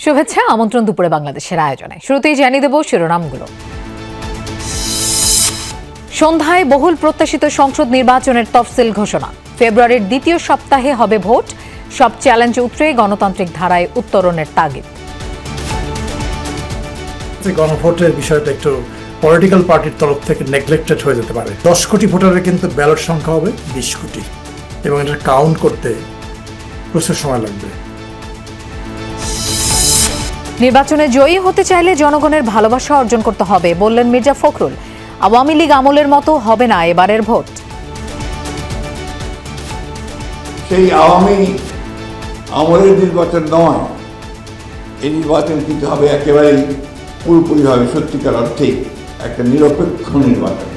শুভেচ্ছা, আমন্ত্রণ দুপুরে বাংলাদেশের আয়োজনে। শুরুতেই জানিয়ে দেব শিরোনামগুলো। সন্ধ্যায় বহুল প্রত্যাশিত সংসদ নির্বাচনের তফসিল ঘোষণা। ফেব্রুয়ারির দ্বিতীয় সপ্তাহে হবে ভোট। সব চ্যালেঞ্জ উতরে গণতান্ত্রিক ধারায় উত্তরণের তাগিদ। গণভোটের বিষয়টা একটু পলিটিক্যাল পার্টির তরফ থেকে নেগলেক্টেড হয়ে যেতে পারে। 10 কোটি ভোটারের কিন্তু ব্যালট সংখ্যা হবে 20 কোটি এবং এটা কাউন্ট করতে প্রচুর সময় লাগবে। নির্বাচনে জয়ী হতে চাইলে জনগণের ভালোবাসা অর্জন করতে হবে বললেন মির্জা ফখরুল। আওয়ামী লীগ আমলের মতো হবে না এবারের ভোট। সেই আওয়ামী আমলের নির্বাচন নয়, এই নির্বাচন কিন্তু হবে একেবারেই পুরোপুরিভাবে সত্যিকার অর্থে একটা নিরপেক্ষ নির্বাচন।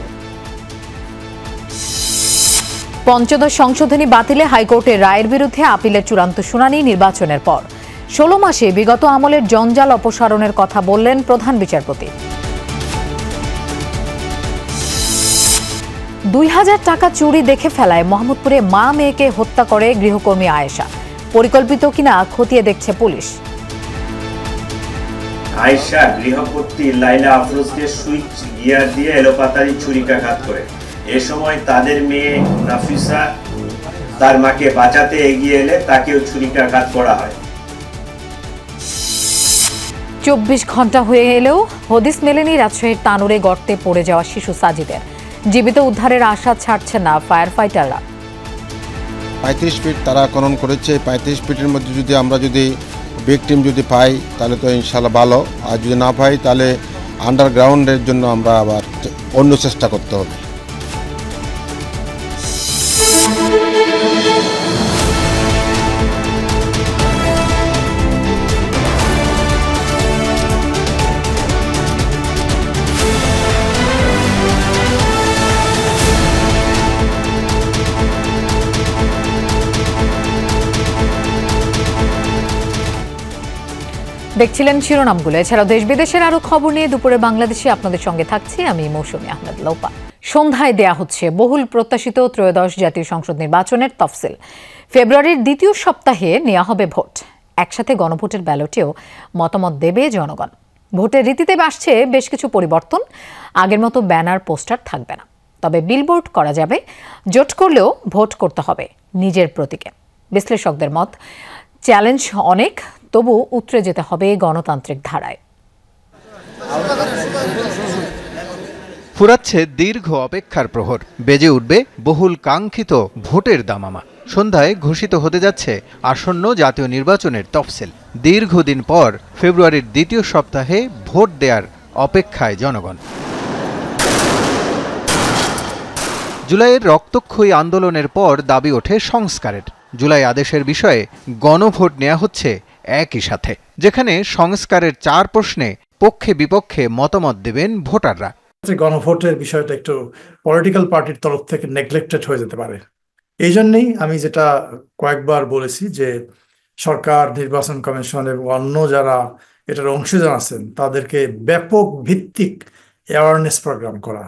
পঞ্চদশ সংশোধনী বাতিলে হাইকোর্টের রায়ের বিরুদ্ধে আপিলের চূড়ান্ত শুনানি নির্বাচনের পর। 16 মাসে বিগত আমলের জঞ্জাল অপসারণের কথা বললেন প্রধান বিচারপতি। 2000 টাকা চুরি দেখে ফেলায় মোহাম্মদপুরে মা মেয়েকে হত্যা করে গৃহকর্মী আয়েশা। পরিকল্পিত কিনা খতিয়ে দেখছে পুলিশ। আয়েশা গৃহকর্ত্রী লাইলা আফরোজকে সুইচ গিয়ার দিয়ে এলোপাতাড়ি ছুরিকাঘাত করে। এ সময় তাদের মেয়ে নাফিসা তার মাকে বাঁচাতে এগিয়ে এলে তাকেও ছুরিকাঘাত করা হয়। 24 ঘন্টা হয়ে এলেও হদিস মেলেনি রাজশাহীর তানুরে গর্তে পড়ে যাওয়া শিশু সাজিদের। জীবিত উদ্ধারের আশা ছাড়ছে না ফায়ার ফাইটাররা। 35 ফিট তারা খনন করেছে। 35 ফিটের মধ্যে যদি আমরা ভিকটিম যদি পাই তাহলে তো ইনশাল্লাহ ভালো, আর যদি না পাই তাহলে আন্ডারগ্রাউন্ডের জন্য আমরা আবার অন্য চেষ্টা করতে হবে। দেখছিলেন শিরোনামগুলো। এছাড়াও দেশ বিদেশের আরো খবর নিয়ে দুপুরে বাংলাদেশে আপনাদের সঙ্গে থাকছি আমি মৌসুমী আহমেদ লোপা। সন্ধ্যায় দেয়া হচ্ছে বহুল প্রত্যাশিত ত্রয়োদশ জাতীয় সংসদ নির্বাচনের তফসিল। ফেব্রুয়ারির দ্বিতীয় সপ্তাহে নেওয়া হবে ভোট। একসাথে গণভোটের ব্যালটেও মতামত দেবে জনগণ। ভোটের রীতিতে আসছে বেশ কিছু পরিবর্তন। আগের মতো ব্যানার পোস্টার থাকবে না, তবে বিলবোর্ড করা যাবে। জোট করলেও ভোট করতে হবে নিজের প্রতীকে। বিশ্লেষকদের মত, চ্যালেঞ্জ অনেক, তবু উতরে যেতে হবে গণতান্ত্রিক ধারায়। ফুরাচ্ছে দীর্ঘ অপেক্ষার প্রহর, বেজে উঠবে বহুল কাঙ্ক্ষিত ভোটের দামামা। সন্ধ্যায় ঘোষিত হতে যাচ্ছে আসন্ন জাতীয় নির্বাচনের তফসিল। দীর্ঘদিন পর ফেব্রুয়ারির দ্বিতীয় সপ্তাহে ভোট দেওয়ার অপেক্ষায় জনগণ। জুলাইয়ের রক্তক্ষয়ী আন্দোলনের পর দাবি ওঠে সংস্কারের। জুলাই আদেশের বিষয়ে গণভোট নেওয়া হচ্ছে একই সাথে, যেখানে সংস্কারের 4 প্রশ্নে পক্ষে বিপক্ষে মতামত দেবেন ভোটাররা। গণভোটের বিষয়টা একটু পলিটিক্যাল পার্টির তরফ থেকে নেগলেক্টেড হয়ে যেতে পারে। এই জন্যই আমি যেটা কয়েকবার বলেছি যে সরকার, নির্বাচন কমিশন এবং অন্য যারা এটার অংশীদার আছেন তাদেরকে ব্যাপক ভিত্তিক অ্যাওয়ারনেস প্রোগ্রাম করা।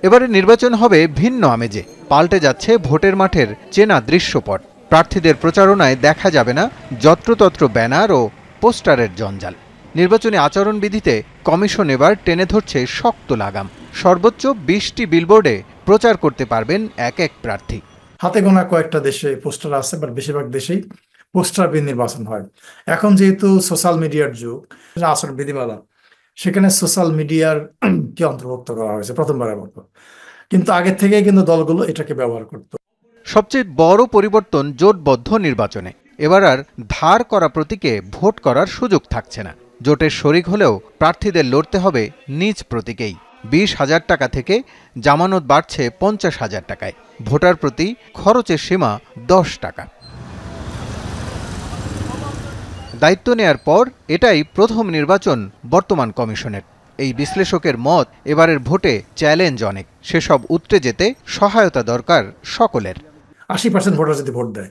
এবারে নির্বাচন হবে ভিন্ন আমেজে। পাল্টে যাচ্ছে ভোটের মাঠের চেনা দৃশ্যপট। প্রার্থীদের প্রচারণায় দেখা যাবে না যত্রতত্র ব্যানার ও পোস্টারের জঞ্জাল। নির্বাচনী আচরণবিধিতে কমিশন এবার টেনে ধরছে শক্ত লাগাম। সর্বোচ্চ 20টি বিলবোর্ডে প্রচার করতে পারবেন এক এক প্রার্থী। হাতে গোনা কয়েকটা দেশে পোস্টার আছে, বাট বেশিরভাগ দেশেই পোস্টার বিহীন নির্বাচন হয়। এখন যেহেতু সোশ্যাল মিডিয়ার যুগ, আচরণ বিধিমালা, সেখানে সোশ্যাল মিডিয়ার কি অন্তর্ভুক্ত করা হয়েছে প্রথমবারের মতো। কিন্তু আগের থেকেই কিন্তু দলগুলো এটাকে ব্যবহার করত। সবচেয়ে বড় পরিবর্তন জোটবদ্ধ নির্বাচনে। এবার আর ধার করা প্রতীকে ভোট করার সুযোগ থাকছে না। জোটের শরিক হলেও প্রার্থীদের লড়তে হবে নিজ প্রতীকেই। 20,000 টাকা থেকে জামানত বাড়ছে 50,000 টাকায়। ভোটার প্রতি খরচের সীমা 10 টাকা। দায়িত্ব নেয়ার পর এটাই প্রথম নির্বাচন বর্তমান কমিশনের। এই বিশ্লেষকের মত, এবারের ভোটে চ্যালেঞ্জ অনেক। সেসব উতরে যেতে সহায়তা দরকার সকলের। 80% ভোটার যদি ভোট দেয়,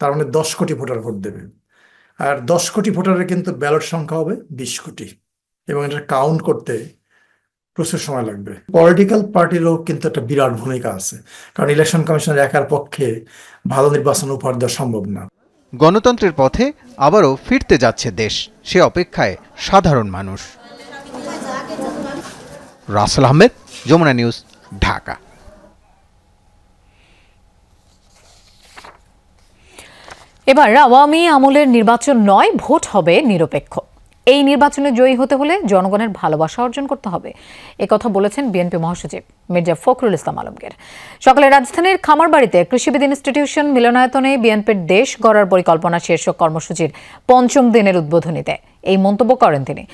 তার মানে 10 কোটি ভোটার ভোট দেবে। আর 10 কোটি ভোটারের কিন্তু ব্যালট সংখ্যা হবে 20 কোটি এবং এটা কাউন্ট করতে প্রচুর সময় লাগবে। পলিটিক্যাল পার্টিরও কিন্তু একটা বিরাট ভূমিকা আছে, কারণ ইলেকশন কমিশনের একার পক্ষে ভালো নির্বাচন উপহার দেওয়া সম্ভব না। গণতন্ত্রের পথে আবারও ফিরতে যাচ্ছে দেশ, সে অপেক্ষায় সাধারণ মানুষ। রাসেল আহমেদ, যমুনা নিউজ, ঢাকা। এবার আওয়ামী আমলের নির্বাচন নয়, ভোট হবে নিরপেক্ষ। এই নির্বাচনে জয়ী হতে হলে জনগণের ভালোবাসা অর্জন করতে হবে, একথা বলেছেন বিএনপি মহাসচিব মির্জা ফখরুল ইসলাম আলমগীর। সকালে রাজধানীর খামারবাড়িতে কৃষিবিদ ইনস্টিটিউশন মিলনায়তনে বিএনপির দেশ গড়ার পরিকল্পনা শীর্ষক কর্মসূচির ৫ম দিনের উদ্বোধনীতে এই মন্তব্য করেন তিনি।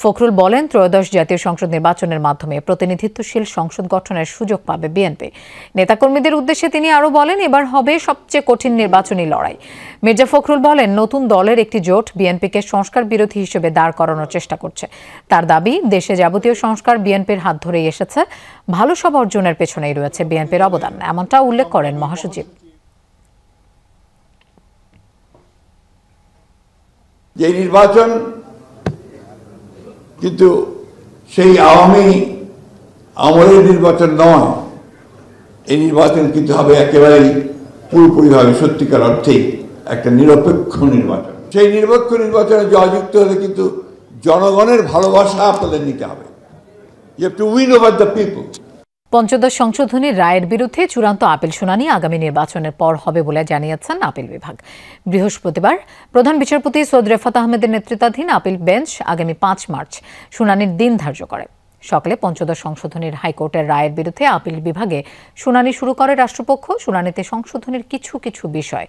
ফখরুল বলেন, ত্রয়োদশ জাতীয় সংসদ নির্বাচনের মাধ্যমে প্রতিনিধিত্বশীল সংসদ গঠনের সুযোগ পাবে বিএনপি। নেতাকর্মীদের উদ্দেশ্যে তিনি আরও বলেন, এবার হবে সবচেয়ে কঠিন নির্বাচনী লড়াই। মির্জা ফখরুল বলেন, নতুন দলের একটি জোট বিএনপিকে সংস্কার বিরোধী হিসেবে দাঁড় করানোর চেষ্টা করছে। তার দাবি, দেশে যাবতীয় সংস্কার বিএনপির হাত ধরেই এসেছে, ভালো সব অর্জনের পেছনেই রয়েছে বিএনপির অবদান, এমনটা উল্লেখ করেন মহাসচিব। যে নির্বাচন কিন্তু সেই আওয়ামী আমলের নির্বাচন নয়, এই নির্বাচন কিন্তু হবে একেবারেই পুরোপুরিভাবে সত্যিকার অর্থেই একটা নিরপেক্ষ নির্বাচন। সেই নিরপেক্ষ নির্বাচনে জয়যুক্ত হলে কিন্তু জনগণের ভালোবাসা আপনাদের নিতে হবে। You have to win over the people. পঞ্চদশ সংশোধনীর রায়ের বিরুদ্ধে চূড়ান্ত আপিল শুনানি আগামী নির্বাচনের পর হবে বলে জানিয়েছেন আপিল বিভাগ। বৃহস্পতিবার প্রধান বিচারপতি সৈয়দ রেফাত আহমেদের নেতৃত্বাধীন আপিল বেঞ্চ আগামী ৫ মার্চ শুনানির দিন ধার্য করে। সকালে পঞ্চদশ সংশোধনীর হাইকোর্টের রায়ের বিরুদ্ধে আপিল বিভাগে শুনানি শুরু করে রাষ্ট্রপক্ষ। শুনানিতে সংশোধনীর কিছু কিছু বিষয়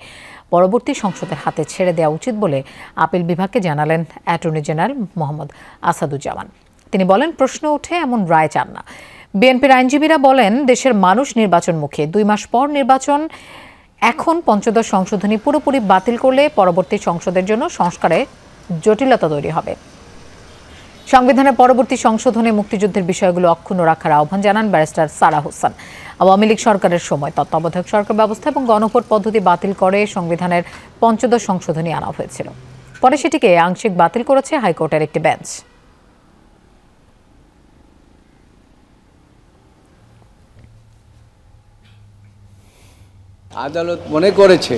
পরবর্তী সংসদের হাতে ছেড়ে দেওয়া উচিত বলে আপিল বিভাগকে জানালেন অ্যাটর্নি জেনারেল মোহাম্মদ আসাদুজ্জামান। তিনি বলেন, প্রশ্ন ওঠে এমন রায় চান না। বিএনপির আইনজীবীরা বলেন, দেশের মানুষ নির্বাচনমুখী, 2 মাস পর নির্বাচন। এখন পঞ্চদশ সংশোধনী পুরোপুরি বাতিল করলে পরবর্তী সংসদের জন্য সংস্কারে জটিলতা তৈরি হবে। সংবিধানের পরবর্তী সংশোধনে মুক্তিযুদ্ধের বিষয়গুলো অক্ষুণ্ণ রাখার আহ্বান জানান ব্যারিস্টার সারা হোসেন। আওয়ামী লীগ সরকারের সময় তত্ত্বাবধায়ক সরকার ব্যবস্থা এবং গণভোট পদ্ধতি বাতিল করে সংবিধানের পঞ্চদশ সংশোধনী আনা হয়েছিল। পরে সেটিকে আংশিক বাতিল করেছে হাইকোর্টের একটি বেঞ্চ। আদালত মনে করেছে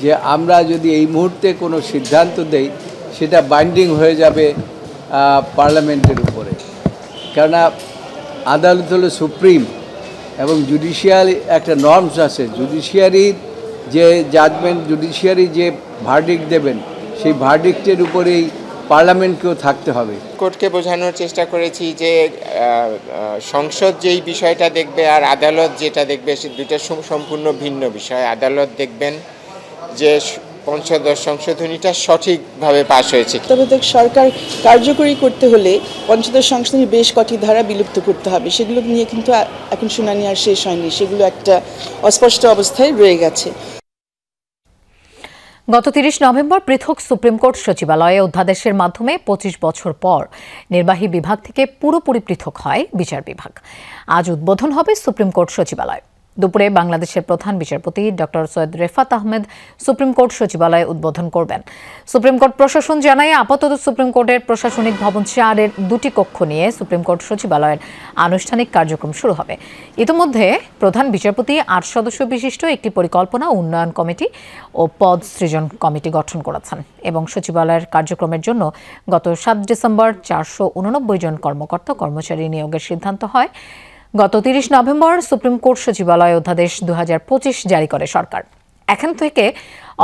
যে আমরা যদি এই মুহূর্তে কোনো সিদ্ধান্ত দেই সেটা বাইন্ডিং হয়ে যাবে পার্লামেন্টের উপরে, কেননা আদালত হলো সুপ্রিম এবং জুডিশিয়ারি একটা নর্মস আছে। জুডিশিয়ারির যে জাজমেন্ট, জুডিশিয়ারি যে ভার্ডিক্ট দেবেন সেই ভার্ডিক্টের উপরেই পার্লামেন্টকেও থাকতে হবে। কোর্টকে বোঝানোর চেষ্টা করেছি যে সংসদ যেই বিষয়টা দেখবে আর আদালত যেটা দেখবে সে দুটো সম্পূর্ণ ভিন্ন বিষয়। আদালত দেখবেন যে পঞ্চদশ সংশোধনীটা সঠিকভাবে পাশ হয়েছে। তত্ত্বাবধায়ক সরকার কার্যকরী করতে হলে পঞ্চদশ সংশোধনীর বেশ কটি ধারা বিলুপ্ত করতে হবে। সেগুলো নিয়ে কিন্তু এখন শুনানি আর শেষ হয়নি, সেগুলো একটা অস্পষ্ট অবস্থায় রয়ে গেছে। গত 30 নভেম্বর পৃথক সুপ্রিম কোর্ট সচিবালয়ে অধ্যাদেশের মাধ্যমে 25 বছর পর নির্বাহী বিভাগ থেকে পুরোপুরি পৃথক হয় বিচার বিভাগ। আজ উদ্বোধন হবে সুপ্রিম কোর্ট সচিবালয়। দুপুরে বাংলাদেশের প্রধান বিচারপতি doctor Syed Refat Ahmed supreme court সচিবালয় উদ্বোধন করবেন। সুপ্রিম কোর্ট প্রশাসন জানায়, আপাতত সুপ্রিম কোর্টের প্রশাসনিক ভবন 4-এর 2টি কক্ষ নিয়ে সুপ্রিম কোর্ট সচিবালয়ের আনুষ্ঠানিক কার্যক্রম শুরু হবে। ইতিমধ্যে প্রধান বিচারপতি 8 সদস্য বিশিষ্ট একটি পরিকল্পনা উন্নয়ন কমিটি ও পদ সৃজন কমিটি গঠন করেছেন এবং সচিবালয়ের কার্যক্রমের জন্য গত 7 ডিসেম্বর 489 জন কর্মকর্তা কর্মচারী নিয়োগের সিদ্ধান্ত হয়। গত 30 নভেম্বর সুপ্রিম কোর্ট সচিবালয় অধ্যাদেশ 2025 জারি করে সরকার। এখন থেকে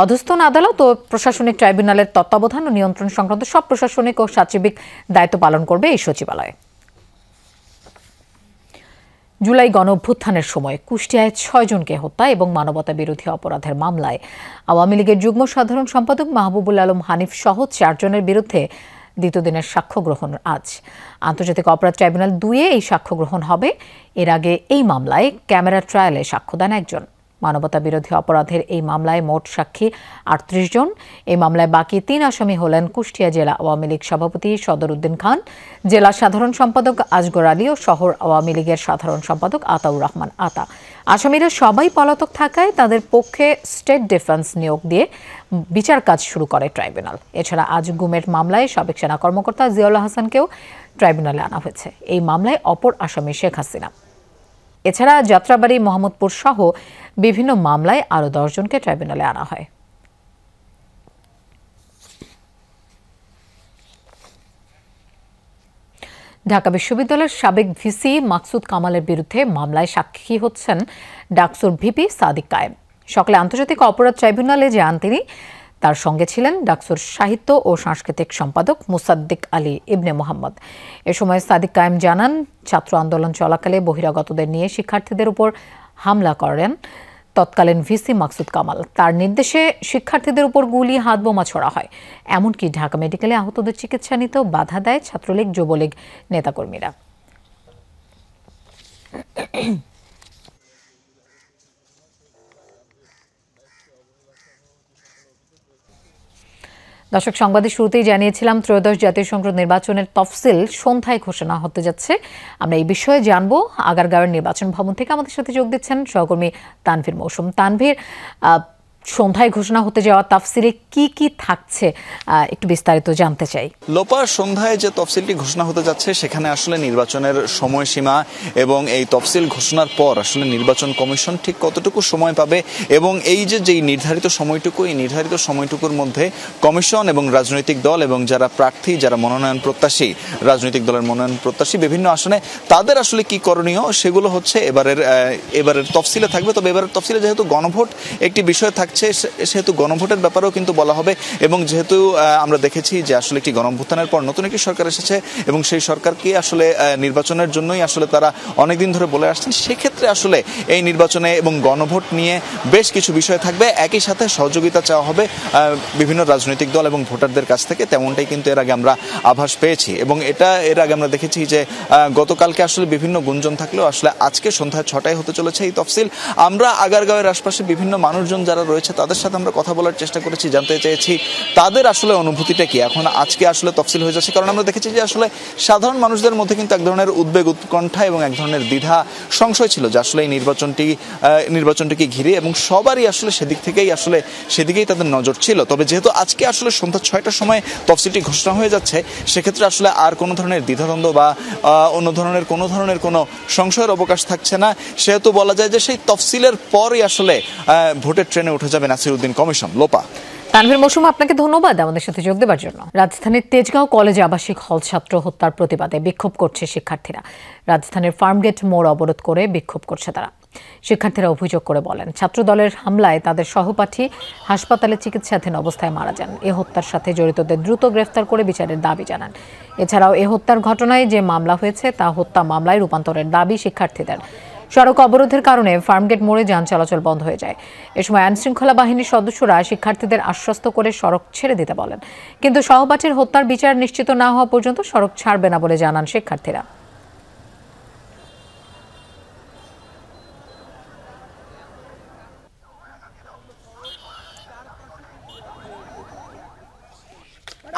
অধস্তন আদালত ও প্রশাসনিক ট্রাইব্যুনালের তত্ত্বাবধান ও নিয়ন্ত্রণ সংক্রান্ত সব প্রশাসনিক ও সাচিবিক দায়িত্ব পালন করবে এই সচিবালয়। জুলাই গণঅভ্যুত্থানের সময় কুষ্টিয়ায় 6 জনকে হত্যা এবং মানবতা বিরোধী অপরাধের মামলায় আওয়ামী লীগের যুগ্ম সাধারণ সম্পাদক মাহবুবুল আলম হানিফ সহ 4 জনের বিরুদ্ধে দ্বিতীয় দিনের সাক্ষ্য গ্রহণ আজ। আন্তর্জাতিক অপরাধ ট্রাইব্যুনাল 2-এ এই সাক্ষ্য গ্রহণ হবে। এর আগে এই মামলায় ক্যামেরা ট্রায়ালে সাক্ষ্য দেন 1 জন। মানবতা বিরোধী অপরাধের এই মামলায় মোট সাক্ষী 38 জন। এই মামলায় বাকি 3 আসামি হলেন কুষ্টিয়া জেলা আওয়ামী লীগ সভাপতি সদর উদ্দিন খান, জেলা সাধারণ সম্পাদক আজগর আলী ও শহর আওয়ামী লীগের সাধারণ সম্পাদক আতাউর রহমান আতা। আসামিরা সবাই পলাতক থাকায় তাদের পক্ষে স্টেট ডিফেন্স নিয়োগ দিয়ে বিচার কাজ শুরু করে ট্রাইব্যুনাল। এছাড়া আজ গুমের মামলায় সাবেক সেনা কর্মকর্তা জিয়াউল হাসানকেও ট্রাইব্যুনালে আনা হয়েছে। এই মামলায় অপর আসামি শেখ হাসিনা। এছাড়া যাত্রাবাড়ি, মোহাম্মদপুর সহ বিভিন্ন মামলায় আরও 10 জনকে ট্রাইব্যুনালে আনা হয়। ঢাকা বিশ্ববিদ্যালয়ের সাবেক ভিসি মাকসুদ কামালের বিরুদ্ধে মামলায় সাক্ষী হচ্ছেন ডাকসুর ভিপি সাদিক কায়েম। সকালে আন্তর্জাতিক অপরাধ ট্রাইব্যুনালে যান তিনি। তার সঙ্গে ছিলেন ডাকসুর সাহিত্য ও সাংস্কৃতিক সম্পাদক মুসাদ্দিক আলী ইবনে মোহাম্মদ। এ সময় সাদিক কায়েম জানান, ছাত্র আন্দোলন চলাকালে বহিরাগতদের নিয়ে শিক্ষার্থীদের উপর হামলা করেন তৎকালীন ভিসি মাকসুদ কামাল। তার নির্দেশে শিক্ষার্থীদের উপর গুলি, হাত বোমা ছোড়া হয়। এমনকি ঢাকা মেডিকেলে আহতদের চিকিৎসা নিতেও বাধা দেয় ছাত্রলীগ, যুবলীগ নেতাকর্মীরা। দর্শক, সংবাদের শুরুতেই জানিয়েছিলাম ত্রয়োদশ জাতীয় সংসদ নির্বাচনের তফসিল সন্ধ্যায় ঘোষণা হতে যাচ্ছে। আমরা এই বিষয়ে জানবো। আগারগাঁওয়ের নির্বাচন ভবন থেকে আমাদের সাথে যোগ দিচ্ছেন সহকর্মী তানভীর মৌসুম। তানভীর, সন্ধ্যায় ঘোষণা হতে যাওয়া তফসিলে কি কি থাকছে একটু বিস্তারিত জানতে চাই। লোপা, সন্ধ্যায় যে তফসিলটি ঘোষণা হতে যাচ্ছে সেখানে আসলে নির্বাচনের সময়সীমা এবং এই তফসিল ঘোষণার পর আসলে নির্বাচন কমিশন ঠিক কতটুকু সময় পাবে এবং এই যেই নির্ধারিত সময়টুকু, এই নির্ধারিত সময়টুকুর মধ্যে কমিশন এবং রাজনৈতিক দল এবং যারা প্রার্থী, যারা মনোনয়ন প্রত্যাশী, রাজনৈতিক দলের মনোনয়ন প্রত্যাশী বিভিন্ন আসনে, তাদের আসলে কি করণীয় সেগুলো হচ্ছে এবারের তফসিলে থাকবে। তবে এবারের তফসিলে যেহেতু গণভোট একটি বিষয় থাকছে, সেহেতু গণভোটের ব্যাপারেও কিন্তু বলা হবে এবং যেহেতু আমরা দেখেছি যে আসলে একটি গণঅভ্যুত্থানের পর নতুন একটি সরকার এসেছে এবং সেই সরকারকে আসলে নির্বাচনের জন্যই আসলে তারা অনেকদিন ধরে বলে আসছেন, সেক্ষেত্রে আসলে এই নির্বাচনে এবং গণভোট নিয়ে বেশ কিছু বিষয় থাকবে। একই সাথে সহযোগিতা চাওয়া হবে বিভিন্ন রাজনৈতিক দল এবং ভোটারদের কাছ থেকে। তেমনটাই কিন্তু এর আগে আমরা আভাস পেয়েছি এবং এর আগে আমরা দেখেছি যে গতকালকে আসলে বিভিন্ন গুঞ্জন থাকলেও আসলে আজকে সন্ধ্যা 6টায় হতে চলেছে এই তফসিল। আমরা আগারগাঁওয়ের আশপাশে বিভিন্ন মানুষজন যারা রয়েছে তাদের সাথে আমরা কথা বলার চেষ্টা করেছি, জানতে চেয়েছি তাদের আসলে অনুভূতিটা কি এখন আজকে আসলে তফসিল হয়ে যাচ্ছে। কারণ আমরা দেখেছি যে আসলে সাধারণ মানুষদের মধ্যে কিন্তু এক ধরনের উদ্বেগ, উৎকণ্ঠা এবং এক ধরনের দ্বিধা, সংশয় ছিল যে আসলে এই নির্বাচনটিকে ঘিরে এবং সবারই আসলে সেদিকেই তাদের নজর ছিল। তবে যেহেতু আজকে আসলে সন্ধ্যা 6টার সময় তফসিলটি ঘোষণা হয়ে যাচ্ছে, সেক্ষেত্রে আসলে আর কোনো ধরনের দ্বিধাদ্বন্দ্ব বা অন্য ধরনের কোনো সংশয়ের অবকাশ থাকছে না। সেহেতু বলা যায় যে সেই তফসিলের পরই আসলে ভোটের ট্রেনে উঠে যাবে নাসিরউদ্দিন কমিশন। লোপা। তানভীর মৌসুম, আপনাকে ধন্যবাদ আমাদের সাথে যোগ দেওয়ার জন্য। রাজধানীর তেজগাঁও কলেজে আবাসিক হল ছাত্র হত্যার প্রতিবাদে বিক্ষোভ করছে শিক্ষার্থীরা। রাজধানীর ফার্মগেট মোড় অবরোধ করে বিক্ষোভ করছে তারা। শিক্ষার্থীরা অভিযোগ করে বলেন, ছাত্রদলের হামলায় তাদের সহপাঠী হাসপাতালে চিকিৎসাধীন অবস্থায় মারা যান। এ হত্যার সাথে জড়িতদের দ্রুত গ্রেফতার করে বিচারের দাবি জানান। এছাড়াও এ হত্যার ঘটনায় যে মামলা হয়েছে তা হত্যা মামলায় রূপান্তরের দাবি শিক্ষার্থীদের। সড়ক অবরোধের কারণে ফার্মগেট মোড়ে যান চলাচল বন্ধ হয়ে যায়। এ সময় আইনশৃঙ্খলা বাহিনীর সদস্যরা শিক্ষার্থীদের আশ্বস্ত করে সড়ক ছেড়ে দিতে বলেন, কিন্তু সহপাঠীর হত্যার বিচার নিশ্চিত না হওয়া পর্যন্ত সড়ক ছাড়বে না বলে জানান শিক্ষার্থীরা।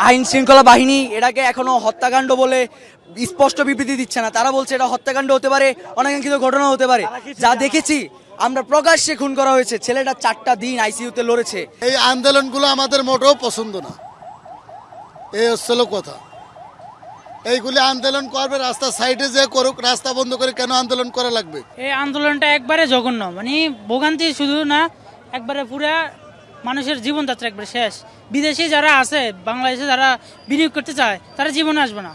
আইন শৃঙ্খলা বাহিনী এটাকে এখনো হত্যাকাণ্ড বলে স্পষ্ট বিবৃতি দিচ্ছে না। তারা বলছে এটা হত্যাকাণ্ড হতে পারে, অনাকাঙ্ক্ষিত ঘটনা হতে পারে। যা দেখেছি আমরা, প্রকাশ্যে খুন করা হয়েছে, ছেলেটা 4টা দিন আইসিইউতে লড়েছে। এই আন্দোলনগুলো আমাদের মোটেও পছন্দ না। এই হচ্ছিল কথা। এইগুলি আন্দোলন করবে, রাস্তা সাইডে যে করুক, রাস্তা বন্ধ করে কেন আন্দোলন করা লাগবে? এই আন্দোলনটা একবারে জঘন্য, মানে ভোগান্তি শুধু না, একবারে পুরা মানুষের জীবনযাত্রা একবারে শেষ। বিদেশি যারা আছে, বাংলাদেশে যারা বিনিয়োগ করতে চায়, তারা জীবনে আসবে না।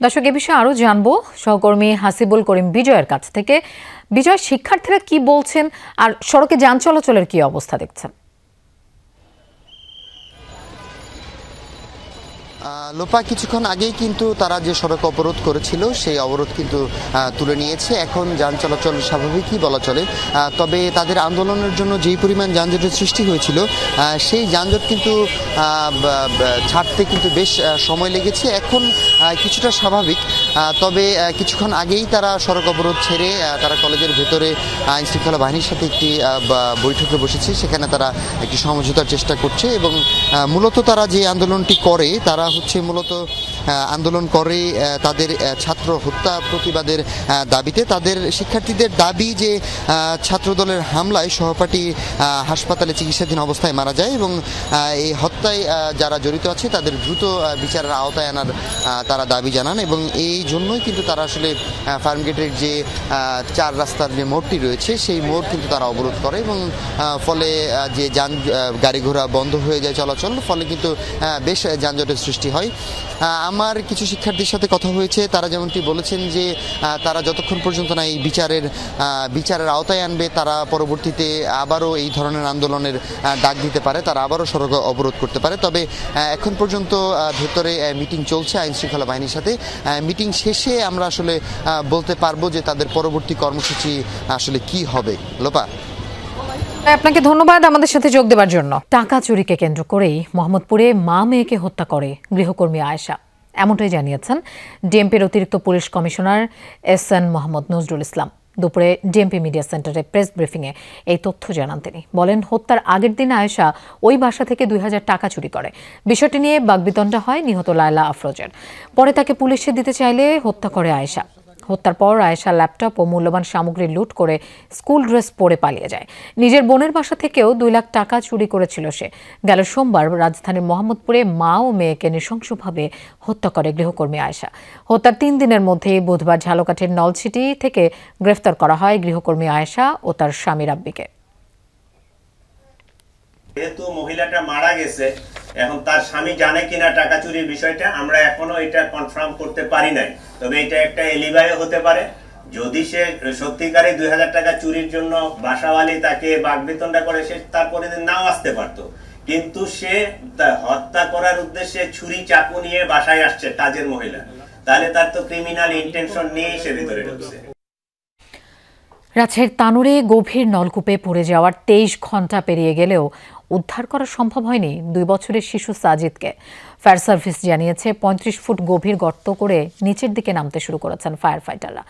দর্শক, এ বিষয়ে আরো জানবো সহকর্মী হাসিবুল করিম বিজয়ের কাছ থেকে। বিজয়, শিক্ষার্থীরা কি বলছেন আর সড়কে যান চলাচলের কি অবস্থা দেখছেন? লোপা, কিছুক্ষণ আগেই কিন্তু তারা যে সড়ক অবরোধ করেছিল সেই অবরোধ কিন্তু তুলে নিয়েছে। এখন যান চলাচল স্বাভাবিকই বলা চলে। তবে তাদের আন্দোলনের জন্য যেই পরিমাণ যানজটের সৃষ্টি হয়েছিল, সেই যানজট কিন্তু ছাড়তে কিন্তু বেশ সময় লেগেছে। এখন কিছুটা স্বাভাবিক। তবে কিছুক্ষণ আগেই তারা সড়ক অবরোধ ছেড়ে তারা কলেজের ভেতরে আইনশৃঙ্খলা বাহিনীর সাথে একটি বৈঠকে বসেছে। সেখানে তারা একটি সমঝোতার চেষ্টা করছে এবং মূলত তারা যে আন্দোলনটি করে, তারা মূলত আন্দোলন করে তাদের ছাত্র হত্যা প্রতিবাদের দাবিতে। তাদের শিক্ষার্থীদের দাবি যে ছাত্রদলের হামলায় সহপাঠী হাসপাতালে চিকিৎসাধীন অবস্থায় মারা যায় এবং এই হত্যায় যারা জড়িত আছে তাদের দ্রুত বিচারের আওতায় আনার তারা দাবি জানান। এবং এই জন্যই কিন্তু তারা আসলে ফার্মগেটের যে 4 রাস্তার যে মোড়টি রয়েছে সেই মোড় কিন্তু তারা অবরোধ করে এবং ফলে যে গাড়ি ঘোড়া বন্ধ হয়ে যায় চলাচল, ফলে কিন্তু বেশ যানজটের সৃষ্টি হয়। আমরা আমার কিছু শিক্ষার্থীর সাথে কথা হয়েছে, তারা যেমনটি বলেছেন যে তারা যতক্ষণ পর্যন্ত না এই বিচারের আওতায় আনবে, তারা পরবর্তীতে আবারও এই ধরনের আন্দোলনের ডাক দিতে পারে, তারা আবারও সড়ক অবরোধ করতে পারে। তবে এখন পর্যন্ত ভেতরে মিটিং চলছে আইন শৃঙ্খলা বাহিনীর সাথে। মিটিং শেষে আমরা আসলে বলতে পারবো যে তাদের পরবর্তী কর্মসূচি আসলে কি হবে। লোপা, আপনাকে ধন্যবাদ আমাদের সাথে যোগ দেওয়ার জন্য। টাকা চুরিকে কেন্দ্র করেই মোহাম্মদপুরে মা মেয়েকে হত্যা করে গৃহকর্মী আয়েশা, এমনটাই জানিয়েছেন ডিএমপির অতিরিক্ত police commissioner SN Mohammad Nazrul Islam. দুপুরে ডিএমপি মিডিয়া সেন্টারে প্রেস ব্রিফিংয়ে এই তথ্য জানান তিনি। বলেন, হত্যার আগের দিন আয়েশা ওই বাসা থেকে 2000 টাকা চুরি করে। বিষয়টি নিয়ে বাগবিতণ্ডা হয় নিহত লায়লা আফরোজের। পরে তাকে পুলিশে দিতে চাইলে হত্যা করে আয়েশা। হত্যার পর আয়েশা ল্যাপটপ ও মূল্যবান সামগ্রী লুট করে স্কুল ড্রেস পরে পালিয়ে যায়। নিজের বোনের বাসা থেকেও 2 লাখ টাকা চুরি করেছিল সে। গেল সোমবার রাজধানীর মোহাম্মদপুরে মা ও মেয়েকে নৃশংসভাবে হত্যা করে গৃহকর্মী আয়েশা। হত্যার 3 দিনের মধ্যেই বুধবার ঝালকাঠির নলছিটি থেকে গ্রেফতার করা হয় গৃহকর্মী আয়েশা ও তার স্বামী রাব্বিকে। যেহেতু মহিলাটা মারা গেছে, এখন তার স্বামী জানে কিনা টাকা চুরির বিষয়টা আমরা এখনো এটা কনফার্ম করতে পারি নাই। তবে এটা একটা এলিবাইও হতে পারে। যদি সে সত্যিকারে 2000 টাকা চুরির জন্য বাসাওয়ালি তাকে বাগবিতণ্ডা করে, সে তারপরে নাও আসতে পারতো, কিন্তু সে হত্যা করার উদ্দেশ্যে ছুরি চাকু নিয়ে বাসায় আসছে কাজের মহিলা, তাহলে তার তো ক্রিমিনাল ইন্টেনশন নিয়েই সে ভিতরে ঢুকছে। রাজশাহীর তানুরে গভীর নলকূপে পড়ে যাওয়ার 23 ঘন্টা পেরিয়ে গেলেও উদ্ধার করা সম্ভব হয়নি 2 বছরের শিশু সাজিদকে। ফায়ার সার্ভিস জানিয়েছে 35 ফুট গভীর গর্ত করে নিচের দিকে নামতে শুরু করেছেন ফায়ার ফাইটাররা।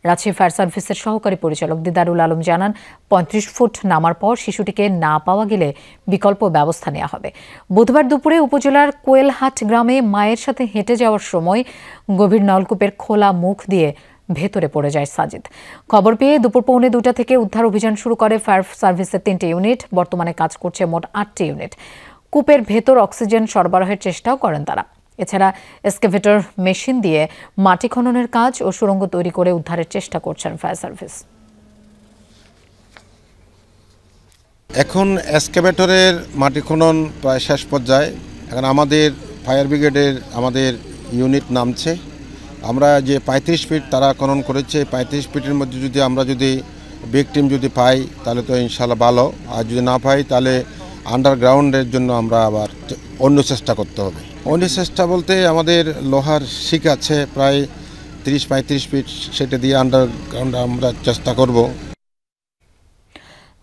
রাজশাহী ফায়ার সার্ভিসের সহকারী পরিচালক দিদারুল আলম জানান, 35 ফুট নামার পর শিশুটিকে না পাওয়া গেলে বিকল্প ব্যবস্থা নেওয়া হবে। বুধবার দুপুরে উপজেলার কোয়েলহাট গ্রামে মায়ের সাথে হেঁটে যাওয়ার সময় গভীর নলকূপের খোলা মুখ দিয়ে ভেতরে পড়ে যায় সাজিদ। খবর পেয়ে দুপুর 1:45 থেকে উদ্ধার অভিযান শুরু করে ফায়ার সার্ভিসের 3টি ইউনিট। বর্তমানে কাজ করছে মোট 8টি ইউনিট। কূপের ভেতর অক্সিজেন সরবরাহের চেষ্টাও করেন তারা। এছাড়া এক্সকাভেটর মেশিন দিয়ে মাটি খননের কাজ ও সুড়ঙ্গ তৈরি করে উদ্ধারের চেষ্টা করছেন ফায়ার সার্ভিস। এখন এক্সকাভেটরের মাটি খনন প্রায় শেষ পর্যায়ে। এখন আমাদের ফায়ার ব্রিগেডের ইউনিট নামছে। আমরা যে 35 ফিট তারা খনন করেছে, 35 ফিটের মধ্যে আমরা যদি ভিকটিম পাই তাহলে তো ইনশাল্লাহ ভালো, আর যদি না পাই তাহলে আন্ডারগ্রাউন্ডের জন্য আমরা আবার অন্য চেষ্টা করতে হবে। অন্য চেষ্টা বলতে আমাদের লোহার শিক আছে প্রায় 30-35 ফিট, সেটা দিয়ে আন্ডারগ্রাউন্ড আমরা চেষ্টা করব।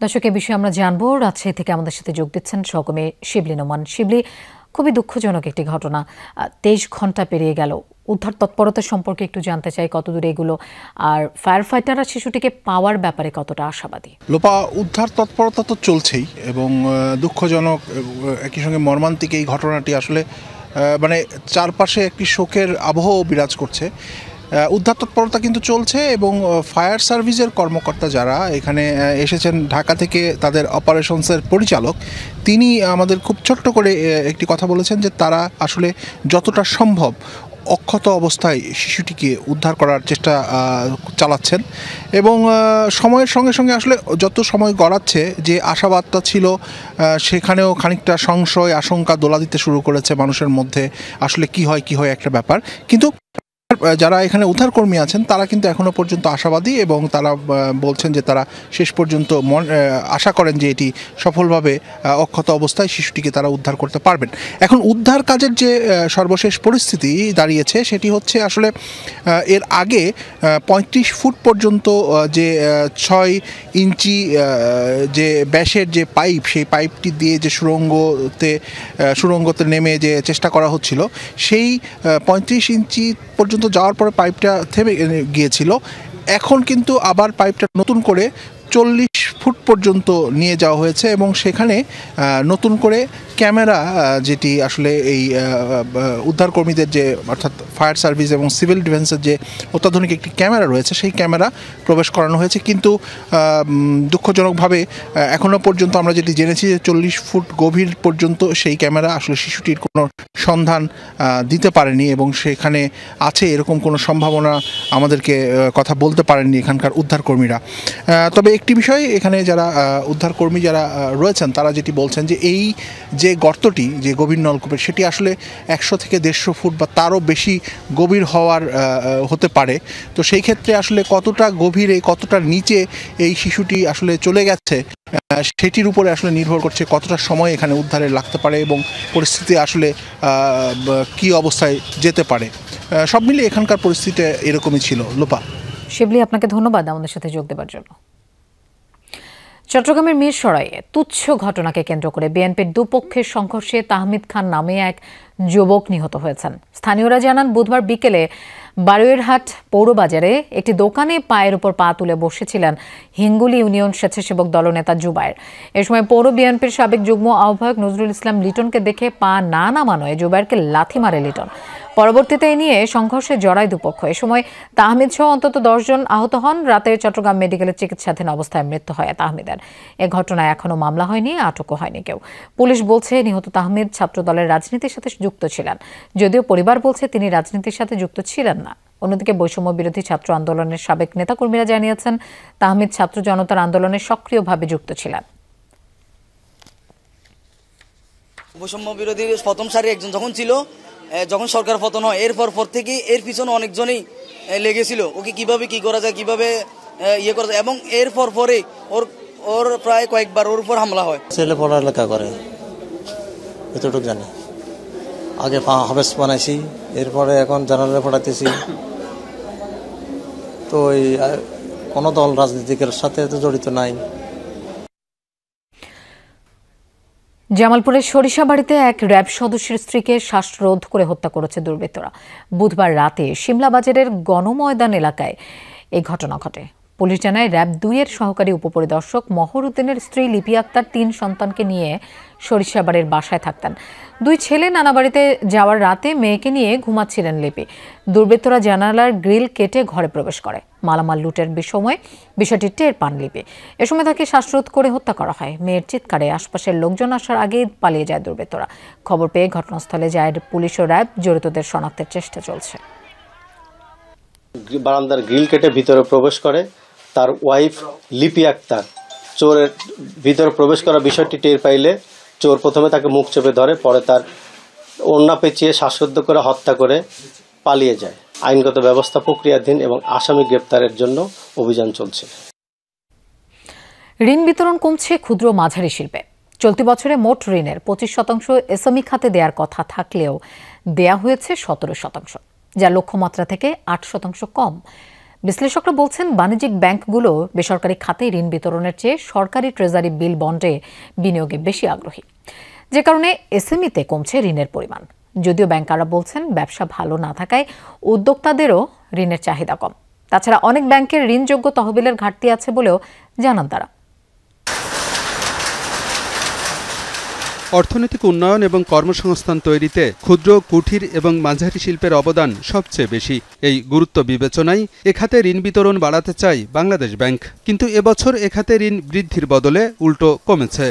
দর্শক, এ বিষয়ে আমরা জানবো। রাজশাহী থেকে আমাদের সাথে যোগ দিচ্ছেন সহকর্মী শিবলি নোমান। শিবলি, খুবই দুঃখজনক একটি ঘটনা, 23 ঘন্টা পেরিয়ে গেল। উদ্ধার তৎপরতা সম্পর্কে একটু জানতে চাই, কতদূর এগুলো, আর ফায়ার ফাইটাররা শিশুটিকে পাওয়ার ব্যাপারে কতটা আশাবাদী? লোপা, উদ্ধার তৎপরতা তো চলছেই এবং দুঃখজনক একই সঙ্গে মর্মান্তিক এই ঘটনাটি আসলে মানে চারপাশে একটি শোকের আবহ বিরাজ করছে। উদ্ধার তৎপরতা কিন্তু চলছে এবং ফায়ার সার্ভিসের কর্মকর্তা যারা এখানে এসেছেন ঢাকা থেকে, তাদের অপারেশনসের পরিচালক, তিনি আমাদের খুব ছোট্ট করে একটি কথা বলেছেন যে তারা আসলে যতটা সম্ভব অক্ষত অবস্থায় শিশুটিকে উদ্ধার করার চেষ্টা চালাচ্ছেন এবং সময়ের সঙ্গে সঙ্গে আসলে যত সময় গড়াচ্ছে যে আশাবাদটা ছিল সেখানেও খানিকটা সংশয় আশঙ্কা দোলা দিতে শুরু করেছে মানুষের মধ্যে। আসলে কি হয় একটা ব্যাপার, কিন্তু যারা এখানে উদ্ধারকর্মী আছেন তারা কিন্তু এখনো পর্যন্ত আশাবাদী এবং তারা বলছেন যে তারা শেষ পর্যন্ত আশা করেন যে এটি সফলভাবে অক্ষত অবস্থায় শিশুটিকে তারা উদ্ধার করতে পারবেন। এখন উদ্ধার কাজের যে সর্বশেষ পরিস্থিতি দাঁড়িয়েছে সেটি হচ্ছে আসলে এর আগে 35 ফুট পর্যন্ত যে 6 ইঞ্চি যে ব্যাসের যে পাইপ, সেই পাইপটি দিয়ে যে সুড়ঙ্গতে নেমে যে চেষ্টা করা হচ্ছিল, সেই 35 ইঞ্চি পর্যন্ত যাওয়ার পরে পাইপটা থেমে গিয়েছিল। এখন কিন্তু আবার পাইপটা নতুন করে 40 ফুট পর্যন্ত নিয়ে যাওয়া হয়েছে এবং সেখানে নতুন করে ক্যামেরা, যেটি আসলে এই উদ্ধারকর্মীদের যে অর্থাৎ ফায়ার সার্ভিস এবং সিভিল ডিফেন্সের যে অত্যাধুনিক একটি ক্যামেরা রয়েছে সেই ক্যামেরা প্রবেশ করানো হয়েছে। কিন্তু দুঃখজনকভাবে এখনও পর্যন্ত আমরা যেটি জেনেছি যে 40 ফুট গভীর পর্যন্ত সেই ক্যামেরা আসলে শিশুটির কোনো সন্ধান দিতে পারেনি এবং সেখানে আছে এরকম কোনো সম্ভাবনা আমাদেরকে কথা বলতে পারেননি এখানকার উদ্ধারকর্মীরা। তবে একটি বিষয় এখানে এখানে যারা উদ্ধারকর্মী যারা রয়েছেন তারা যেটি বলছেন যে এই যে গর্তটি যে গভীর নলকূপের সেটি আসলে 100 থেকে 150 ফুট বা তারও বেশি গভীর হওয়ার হতে পারে। তো সেই ক্ষেত্রে আসলে কতটা গভীরে কতটা নিচে এই শিশুটি আসলে চলে গেছে সেটির উপরে আসলে নির্ভর করছে কতটা সময় এখানে উদ্ধারে লাগতে পারে এবং পরিস্থিতি আসলে কি অবস্থায় যেতে পারে। সব মিলিয়ে এখানকার পরিস্থিতি এরকমই ছিল। লোপা। শিবলি, আপনাকে ধন্যবাদ আমাদের সাথে যোগ দেওয়ার জন্য। চট্টগ্রামের মিরসরাইয়ে তুচ্ছ ঘটনাকে কেন্দ্র করে বিএনপির দুপক্ষের সংঘর্ষে তাহমিদ খান নামে এক যুবক নিহত হয়েছেন। স্থানীয়রা জানান, বুধবার বিকেলে বারুইরহাট পৌরবাজারে একটি দোকানে পায়ের উপর পা তুলে বসেছিলেন হিঙ্গুলি ইউনিয়ন স্বেচ্ছাসেবক দলনেতা জুবায়ের। এ সময় পৌর বিএনপির সাবেক যুগ্ম আহ্বায়ক নজরুল ইসলাম লিটনকে দেখে পা না নামানোয় জুবায়েরকে লাথি মারে লিটন। পরবর্তীতে এ নিয়ে সংঘর্ষে জড়ায় দুপক্ষ। এ সময় তাহমিদ সহ অন্তত 10 জন আহত হন। রাতে চট্টগ্রাম মেডিকেলে চিকিৎসাধীন অবস্থায় মৃত্যু হয় তাহমিদের। এ ঘটনায় এখনো মামলা হয়নি, আটকও হয়নি কেউ। পুলিশ বলছে নিহত তাহমিদ ছাত্রদলের রাজনীতির সাথে যুক্ত ছিলেন, যদিও পরিবার বলছে তিনি রাজনীতির সাথে যুক্ত ছিলেন না। অন্যদিকে বৈষম্য বিরোধী ছাত্র আন্দোলনের সাবেক নেতাকর্মীরা জানিয়েছেন তাহমিদ ছাত্র জনতার আন্দোলনে সক্রিয়ভাবে যুক্ত ছিলেন। বৈষম্য বিরোধী প্রথম সারি একজন যখন ছিল, যখন সরকার পতন হয় এরপর থেকে এর পিছনে অনেকজনই লেগেছিল ওকে কিভাবে কি করা যায়, কিভাবে ইয়ে করা যায়, এবং এরপর পরে ওর প্রায় কয়েকবার ওর উপর হামলা হয়। ছেলে পড়ালেখা করে এতটুকু জানি। আগে হাফেজ বানাইছি, এরপরে এখন জেনারেলে পড়াইতেছি। তো এই কোনো দল রাজনীতিকের সাথে তো জড়িত নাই। জামালপুরের সরিষাবাড়িতে এক র্যাব সদস্যের স্ত্রীকে শ্বাসরোধ করে হত্যা করেছে দুর্বৃত্তরা। বুধবার রাতে সিমলা বাজারের গণময়দান এলাকায় এই ঘটনা ঘটে। পুলিশ জানায়, র্যাব 2-এর সহকারী উপপরিদর্শক মহর উদ্দিনের স্ত্রী লিপি আক্তার 3 সন্তানকে নিয়ে সরিষাবাড়ির বাসায় থাকতেন। 2 ছেলে নানা বাড়িতে যাওয়ার রাতে মেয়েকে নিয়ে ঘুমাচ্ছিলেন লিপি। দুর্বৃত্তরা জানালার গ্রিল কেটে ঘরে প্রবেশ করে। মালামাল লুটের বিষয়টি টের পান লিপি। এ সময় তাকে শ্বাসরোধ করে হত্যা করা হয়। মেয়ের চিৎকারে আশপাশের লোকজন আসার আগেই পালিয়ে যায় দুর্বৃত্তরা। খবর পেয়ে ঘটনাস্থলে যায় পুলিশ ও র্যাব। জড়িতদের শনাক্তের চেষ্টা চলছে। বারান্দার গ্রিল কেটে ভিতরে প্রবেশ করে তার ওয়াইফ লিপি আক্তার। চোরের ভিতরে প্রবেশ করার বিষয়টি টের পাইলে চোর প্রথমে তাকে মুখ চেপে ধরে, পরে তার ওড়না পেঁচিয়ে শ্বাসরোধ করে হত্যা করে পালিয়ে যায়। আইনগত ব্যবস্থা প্রক্রিয়াধীন এবং আসামি গ্রেপ্তারের জন্য অভিযান চলছে। ঋণ বিতরণ কমছে ক্ষুদ্র মাঝারি শিল্পে। চলতি বছরে মোট ঋণের 25% এসএমই খাতে দেওয়ার কথা থাকলেও দেয়া হয়েছে 17%, যা লক্ষ্যমাত্রা থেকে 8% কম। বিশ্লেষকরা বলছেন, বাণিজ্যিক ব্যাংকগুলো বেসরকারি খাতে ঋণ বিতরণের চেয়ে সরকারি ট্রেজারি বিল বন্ডে বিনিয়োগে বেশি আগ্রহী, যে কারণে এসএমইতে কমছে ঋণের পরিমাণ। যদিও ব্যাংকাররা বলছেন, ব্যবসা ভালো না থাকায় উদ্যোক্তাদেরও ঋণের চাহিদা কম। তাছাড়া অনেক ব্যাংকের ঋণযোগ্য তহবিলের ঘাটতি আছে বলেও জানান তারা। অর্থনৈতিক উন্নয়ন এবং কর্মসংস্থান তৈরিতে ক্ষুদ্র, কুঠির এবং মাঝারি শিল্পের অবদান সবচেয়ে বেশি। এই গুরুত্ব বিবেচনায় এ খাতে ঋণ বিতরণ বাড়াতে চায় বাংলাদেশ ব্যাংক। কিন্তু এবছর এ খাতে ঋণ বৃদ্ধির বদলে উল্টো কমেছে।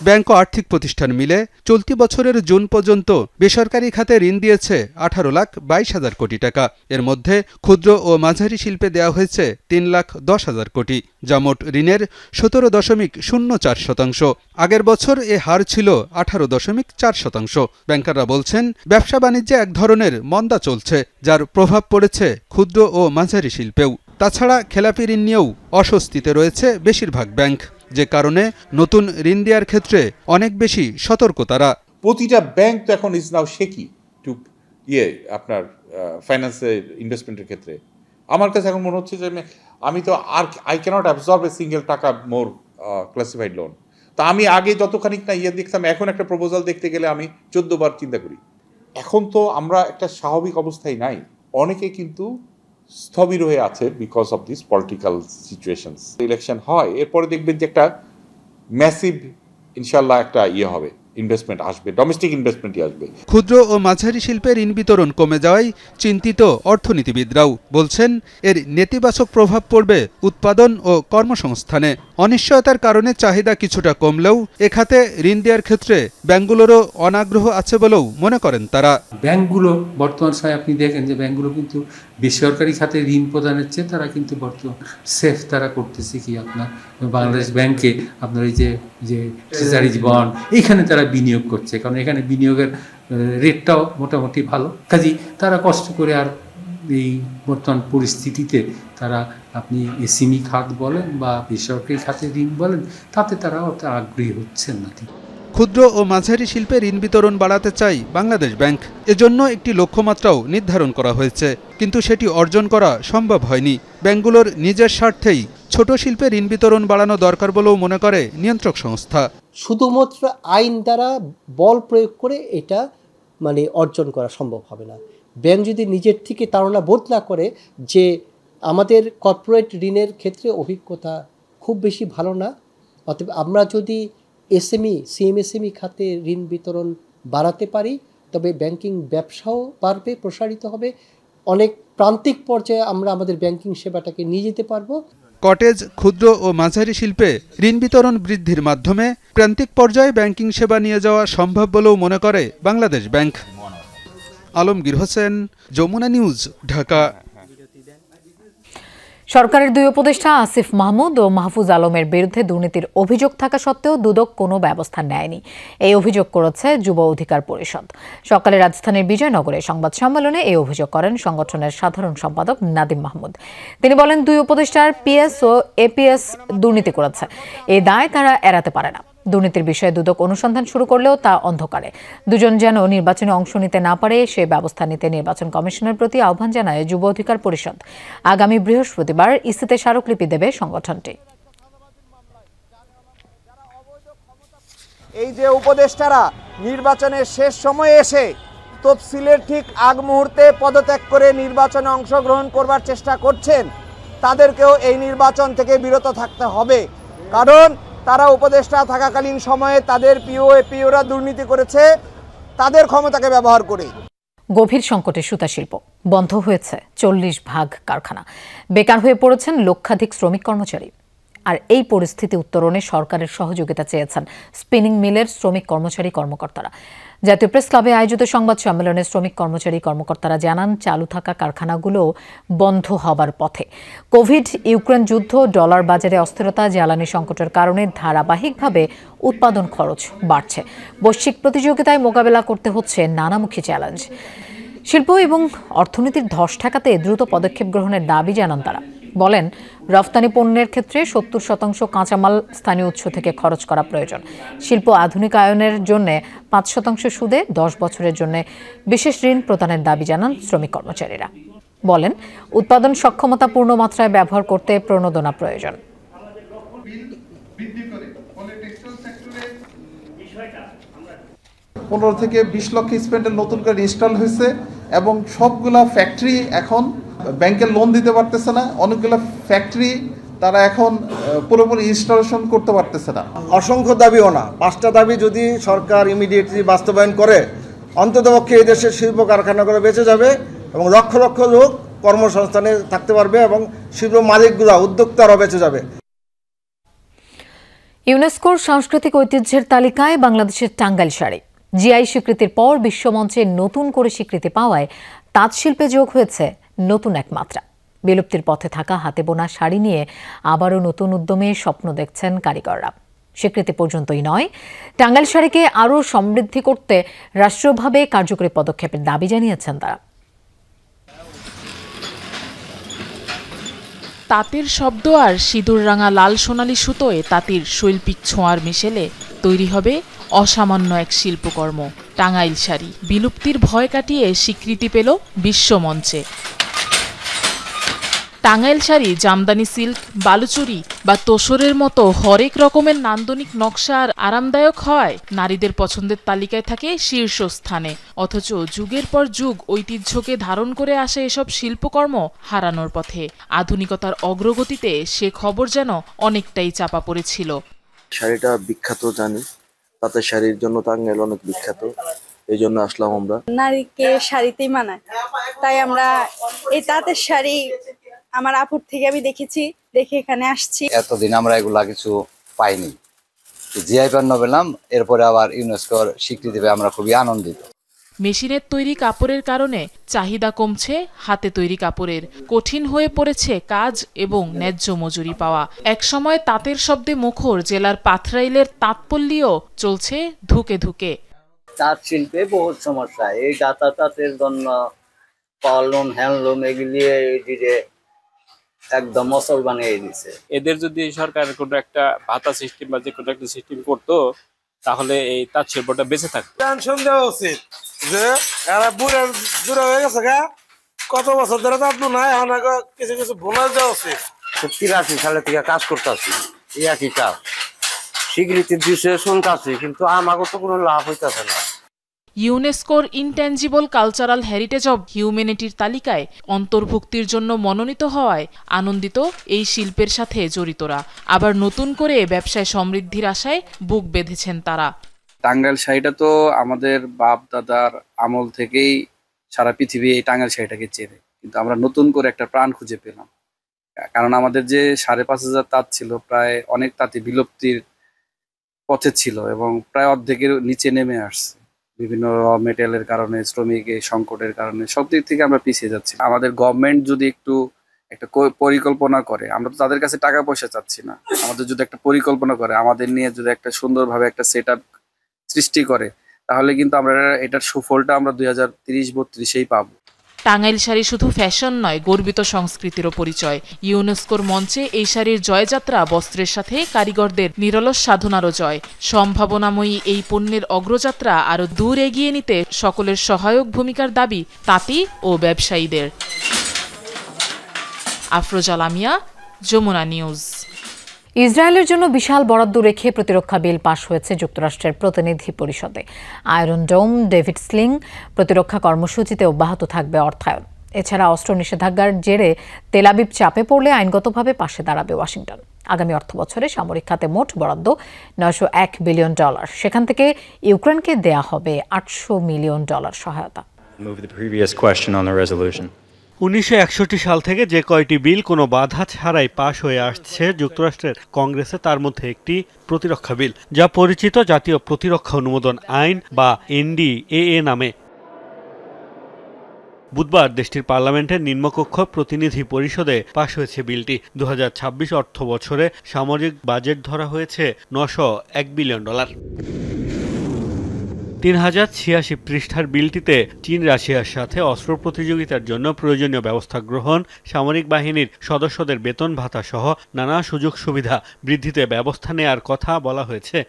ব্যাংক ও আর্থিক প্রতিষ্ঠান মিলে চলতি বছরের জুন পর্যন্ত বেসরকারি খাতে ঋণ দিয়েছে 18,22,000 কোটি টাকা। এর মধ্যে ক্ষুদ্র ও মাঝারি শিল্পে দেওয়া হয়েছে 3,10,000 কোটি, যা মোট ঋণের 17.04%। আগের বছর এ হার ছিল 18.4%। ব্যাংকাররা বলছেন, ব্যবসা বাণিজ্যে এক ধরনের মন্দা চলছে, যার প্রভাব পড়েছে ক্ষুদ্র ও মাঝারি শিল্পেও। তাছাড়া খেলাপি ঋণ নিয়েও অস্বস্তিতে রয়েছে বেশিরভাগ ব্যাংক, যে কারণে নতুন ঋণ দেওয়ার ক্ষেত্রে অনেক বেশি সতর্ক তারা। প্রতিটা ব্যাংক তো এখন ইজ নাও শেকি টু আপনার ফাইন্যান্সের ইনভেস্টমেন্টের ক্ষেত্রে। আমার কাছে এখন মনে হচ্ছে যে আমি তো আর I can't absorb a single taka more classified loan. তা আমি আগে যতখানি না দেখতাম, এখন একটা প্রপোজাল দেখতে গেলে আমি 14 বার চিন্তা করি। এখন তো আমরা একটা স্বাভাবিক অবস্থায় নাই, অনেকে কিন্তু স্থবির হয়ে আছে because of this political situations. Election হয়, এরপরে দেখবেন যে একটা ম্যাসিভ ইনশাল্লাহ একটা হবে, ইনভেস্টমেন্ট আসবে, ডোমেস্টিক ইনভেস্টমেন্টই আসবে। ক্ষুদ্র ও মাঝারি শিল্পের ঋণ বিতরণ কমে যাওয়ায় চিন্তিত অর্থনীতিবিদরাও। বলছেন, এর নেতিবাচক প্রভাব পড়বে উৎপাদন ও কর্মসংস্থানে। অনিশ্চয়তার কারণে চাহিদা কিছুটা কমলেও এ খাতে ঋণ দেওয়ার ক্ষেত্রে ব্যাংকগুলোরও অনাগ্রহ আছে বলেও মনে করেন তারা। ব্যাংকগুলো বর্তমান সময়ে আপনি দেখেন যে ব্যাংকগুলো কিন্তু বেসরকারি খাতে ঋণ প্রদানের চেয়ে তারা কিন্তু বর্তমান সেফ তারা করতেছে কি আপনার বাংলাদেশ ব্যাংকে আপনার এই যে ট্রেজারিজ বন্ড এইখানে তারা বিনিয়োগ করছে, কারণ এখানে বিনিয়োগের রেটটাও মোটামুটি ভালো। কাজেই তারা কষ্ট করে আর এই বর্তমান পরিস্থিতিতে তারা আপনি এসএমই খাত বলেন বা বেসরকারি খাতে ঋণ বলেন, তাতে তারা অত আগ্রহী হচ্ছেন না। ক্ষুদ্র ও মাঝারি শিল্পে ঋণ বিতরণ বাড়াতে চাই বাংলাদেশ ব্যাংক। এজন্য একটি লক্ষ্যমাত্রাও নির্ধারণ করা হয়েছে, কিন্তু সেটি অর্জন করা সম্ভব হয়নি। ব্যাংকগুলোর নিজের স্বার্থেই ছোট শিল্পে ঋণ বিতরণ বাড়ানো দরকার বলেও মনে করে নিয়ন্ত্রক সংস্থা। শুধুমাত্র আইন দ্বারা বল প্রয়োগ করে এটা অর্জন করা সম্ভব হবে না। ব্যাংক যদি নিজের থেকে তাড়না বোধ না করে যে আমাদের কর্পোরেট ঋণের ক্ষেত্রে অভিজ্ঞতা খুব বেশি ভালো না, অতএব আমরা যদি সিএমএসএমই খাতে ঋণ বিতরণ বাড়াতে পারি তবে ব্যাংকিং ব্যবসাও বাড়বে, প্রসারিত হবে। অনেক প্রান্তিক পর্যায়ে আমরা আমাদের ব্যাংকিং সেবাটাকে নিয়ে যেতে পারবো। কটেজ, ক্ষুদ্র ও মাঝারি শিল্পে ঋণ বিতরণ বৃদ্ধির মাধ্যমে প্রান্তিক পর্যায়ে ব্যাংকিং সেবা নিয়ে যাওয়া সম্ভব বলেও মনে করে বাংলাদেশ ব্যাংক। আলমগীর হোসেন, যমুনা নিউজ, ঢাকা। সরকারের দুই উপদেষ্টা আসিফ মাহমুদ ও মাহফুজ আলমের বিরুদ্ধে দুর্নীতির অভিযোগ থাকা সত্ত্বেও দুদক কোনো ব্যবস্থা নেয়নি, এই অভিযোগ করেছে যুব অধিকার পরিষদ। সকালে রাজধানীর বিজয়নগরে সংবাদ সম্মেলনে এই অভিযোগ করেন সংগঠনের সাধারণ সম্পাদক নাদিম মাহমুদ। তিনি বলেন, দুই উপদেষ্টার পিএস ও এপিএস দুর্নীতি করেছে, এই দায় তারা এড়াতে পারে না। দুর্নীতির বিষয়ে দুদক অনুসন্ধান শুরু করলেও তা অন্ধকারে। দুজন যেন নির্বাচনে অংশ নিতে না পারে সে ব্যবস্থা নিতে নির্বাচন কমিশনের প্রতি আহ্বান জানায় যুব অধিকার পরিষদ। আগামী বৃহস্পতিবার ইসিতে স্মারকলিপি দেবে সংগঠনটি। এই যে উপদেষ্টারা নির্বাচনের শেষ সময়ে এসে তফসিলের ঠিক আগ মুহূর্তে পদত্যাগ করে নির্বাচনে অংশগ্রহণ করবার চেষ্টা করছেন, তাদেরকেও এই নির্বাচন থেকে বিরত থাকতে হবে, কারণ তারা উপদেষ্টা থাকাকালীন সময়ে তাদের পিও এপিওরা দুর্নীতি করেছে তাদের ক্ষমতাকে ব্যবহার করে। গভীর সংকটে সুতা শিল্প বন্ধ হয়েছে 40 ভাগ কারখানা, বেকার হয়ে পড়েছেন লক্ষাধিক শ্রমিক কর্মচারী। আর এই পরিস্থিতি উত্তরণে সরকারের সহযোগিতা চেয়েছেন স্পিনিং মিলের শ্রমিক কর্মচারী-কর্মকর্তারা। জাতীয় প্রেস ক্লাবে আয়োজিত সংবাদ সম্মেলনে শ্রমিক কর্মচারী-কর্মকর্তারা জানান, চালু থাকা কারখানাগুলো বন্ধ হবার পথে। কোভিড, ইউক্রেন যুদ্ধ, ডলার বাজারে অস্থিরতা, জ্বালানি সংকটের কারণে ধারাবাহিকভাবে উৎপাদন খরচ বাড়ছে। বৈশ্বিক প্রতিযোগিতায় মোকাবেলা করতে হচ্ছে নানামুখী চ্যালেঞ্জ। শিল্প এবং অর্থনীতির ধস ঠেকাতে দ্রুত পদক্ষেপ গ্রহণের দাবি জানান তারা। বলেন, রফতানি পণ্যের ক্ষেত্রে 70% কাঁচামাল স্থানীয় উৎস থেকে খরচ করা প্রয়োজন। শিল্প আধুনিকায়নের জন্য 5% সুদে 10 বছরের জন্য বিশেষ ঋণ প্রদানের দাবি জানান শ্রমিক কর্মচারীরা। বলেন, উৎপাদন সক্ষমতা পূর্ণ মাত্রায় ব্যবহার করতে প্রণোদনা প্রয়োজন। 15 থেকে 20 লক্ষ স্পেন্ডের নতুন করে ইনস্টল হয়েছে এবং সবগুলা ফ্যাক্টরি এখন ব্যাংকের লোন দিতে পারতেছে না। অনেকগুলো ফ্যাক্টরি তারা এখন পুরোপুরি ইনস্টলেশন করতে পারতেছে না। অসংখ্য দাবিও না, 5টা দাবি যদি সরকার ইমিডিয়েটলি বাস্তবায়ন করে অন্ততপক্ষে এই দেশের শিল্প কারখানাগুলো বেঁচে যাবে এবং লক্ষ লক্ষ লোক কর্মসংস্থানে থাকতে পারবে এবং শিল্প মালিকগুলো, উদ্যোক্তারা বেঁচে যাবে। ইউনেস্কোর সাংস্কৃতিক ঐতিহ্যের তালিকায় বাংলাদেশের টাঙ্গাইল শাড়ি জিআই স্বীকৃতির পর বিশ্বমঞ্চে নতুন করে স্বীকৃতি পাওয়ায় তাঁত শিল্পে যোগ হয়েছে নতুন এক মাত্রা। বিলুপ্তির পথে থাকা হাতে বোনা শাড়ি নিয়ে আবারও নতুন উদ্যমে স্বপ্ন দেখছেন কারিগররা। স্বীকৃতি পর্যন্তই নয়, টাঙ্গাইল শাড়িকে আরও সমৃদ্ধি করতে রাষ্ট্রীয়ভাবে কার্যকরী পদক্ষেপের দাবি জানিয়েছেন তারা। তাঁতের শব্দ আর সিঁদুর রাঙা লাল সোনালি সুতোয় তাঁতির শৈল্পিক ছোঁয়ার মিশেলে তৈরি হবে অসামান্য এক শিল্পকর্ম টাঙ্গাইল শাড়ি। বিলুপ্তির ভয় কাটিয়ে স্বীকৃতি পেল বিশ্বমঞ্চে। টাঙ্গাইল শাড়ি জামদানি সিল্ক, বালুচুরি বা তোসরের মতো হরেক রকমের নান্দনিক নকশা আর আরামদায়ক হয় নারীদের পছন্দের তালিকায় থাকে শীর্ষস্থানে। অথচ যুগের পর যুগ ঐতিহ্যকে ধারণ করে আসে এসব শিল্পকর্ম হারানোর পথে। আধুনিকতার অগ্রগতিতে সে খবর যেন অনেকটাই চাপা পড়েছিল। শাড়িটা বিখ্যাত জানি, তাঁতের শাড়ির জন্য টাঙ্গাইল অনেক বিখ্যাত, এই জন্য আসলাম আমরা। নারীকে শাড়িতেই মানায়, তাই আমরা এই তাঁতের শাড়ি আমার আপুর থেকে আমি দেখেছি, দেখে এখানে আসছি। এতদিন আমরা এগুলা কিছু পাইনি, জিআই পণ্য পেলাম, এরপরে আবার ইউনেস্কোর স্বীকৃতি পেয়ে আমরা খুবই আনন্দিত। মেশিনের তৈরি কাপড়ের কারণে চাহিদা কমছে হাতে তৈরি কাপড়ের, কঠিন হয়ে পড়েছে কাজ এবং ন্যায্য মজুরি পাওয়া। একসময় তাঁতের শব্দে মুখর জেলার পাথরাইলের তাঁতপল্লীও চলছে ধুকে ধুকে। তাঁত শিল্পে বহুত সমস্যা, এই তাঁতের জন্য পাওয়ারলুম হ্যান্ডলুম এগুলি একদম মসল বানিয়ে দিচ্ছে। এদের যদি সরকার কোনো একটা ভাতা সিস্টেম বা যে কোনো একটা সিস্টেম করতো তাহলে এই তাঁত শিল্পটা বেঁচে থাকতো। টেনশন দেওয়া উচিত যে এরা বুড়া হয়ে গেছে গা, কত বছর ধরে তাঁত নাই, এখন কিছু কিছু বোনাস দেওয়া উচিত। 83 সালে থেকে কাজ করতেছি, এই একই কাজ স্বীকৃতি দিচ্ছে শুনতেছি, কিন্তু আমাকে তো কোনো লাভ হইতেছে না। ইউনেস্কোর ইনট্যাঞ্জিবল কালচারাল হেরিটেজ অব হিউম্যানিটির তালিকায় অন্তর্ভুক্তির জন্য মনোনীত হওয়ায় আনন্দিত এই শিল্পের সাথে জড়িতরা। আবার নতুন করে ব্যবসায় সমৃদ্ধির আশায় বুক বেঁধেছেন তারা। টাঙ্গাইল শাড়িটা তো আমাদের বাপ দাদার আমল থেকেই সারা পৃথিবী এই টাঙ্গাইল শাড়িটাকে চেনে, কিন্তু আমরা নতুন করে একটা প্রাণ খুঁজে পেলাম। কারণ আমাদের যে 5,500 তাঁত ছিল, প্রায় অনেক তাঁতই বিলুপ্তির পথে ছিল এবং প্রায় অর্ধেকের নিচে নেমে আসছে বিভিন্ন র মেটেরিয়ালের কারণে, শ্রমিকের সংকটের কারণে। সব দিক থেকে আমরা পিছিয়ে যাচ্ছি। আমাদের গভর্নমেন্ট যদি একটু একটা পরিকল্পনা করে, আমরা তো তাদের কাছে টাকা পয়সা চাচ্ছি না, আমাদের যদি একটা পরিকল্পনা করে, আমাদের নিয়ে যদি একটা সুন্দরভাবে একটা সেট আপ সৃষ্টি করে, তাহলে কিন্তু আমরা এটার সুফলটা আমরা 2030-32-এই পাবো। টাঙ্গাইল শাড়ি শুধু ফ্যাশন নয়, গর্বিত সংস্কৃতিরও পরিচয়। ইউনেস্কোর মঞ্চে এই শাড়ির জয়যাত্রা বস্ত্রের সাথে কারিগরদের নিরলস সাধনারও জয়। সম্ভাবনাময়ী এই পণ্যের অগ্রযাত্রা আরও দূর এগিয়ে নিতে সকলের সহায়ক ভূমিকার দাবি তাঁতি ও ব্যবসায়ীদের। আফরোজা লামিয়া, যমুনা নিউজ। ইসরায়েলের জন্য বিশাল বরাদ্দ রেখে প্রতিরক্ষা বিল পাশ হয়েছে যুক্তরাষ্ট্রের প্রতিনিধি পরিষদে। আয়রন ডোম, ডেভিড স্লিং প্রতিরক্ষা কর্মসূচিতে অব্যাহত থাকবে অর্থায়ন। এছাড়া অস্ত্র নিষেধাজ্ঞার জেরে তেল আবিব চাপে পড়লে আইনগতভাবে পাশে দাঁড়াবে ওয়াশিংটন। আগামী অর্থবছরে সামরিক খাতে মোট বরাদ্দ $901 বিলিয়ন। সেখান থেকে ইউক্রেনকে দেয়া হবে $800 মিলিয়ন সহায়তা। 1961 সাল থেকে যে কয়টি বিল কোনো বাধা ছাড়াই পাশ হয়ে আসছে যুক্তরাষ্ট্রের কংগ্রেসে, তার মধ্যে একটি প্রতিরক্ষা বিল, যা পরিচিত জাতীয় প্রতিরক্ষা অনুমোদন আইন বা NDAA নামে। বুধবার দেশটির পার্লামেন্টের নিম্নকক্ষ প্রতিনিধি পরিষদে পাশ হয়েছে বিলটি। 2026 অর্থ বছরে সামরিক বাজেট ধরা হয়েছে $901 বিলিয়ন। 3086 পৃষ্ঠার বিলটিতে চীন রাশিয়ার সাথে অস্ত্র প্রতিযোগিতার জন্য প্রয়োজনীয় ব্যবস্থা গ্রহণ, সামরিক বাহিনীর সদস্যদের বেতন ভাতা সহ নানা সুযোগ সুবিধা বৃদ্ধিতে ব্যবস্থা নেয়ার কথা বলা হয়েছে।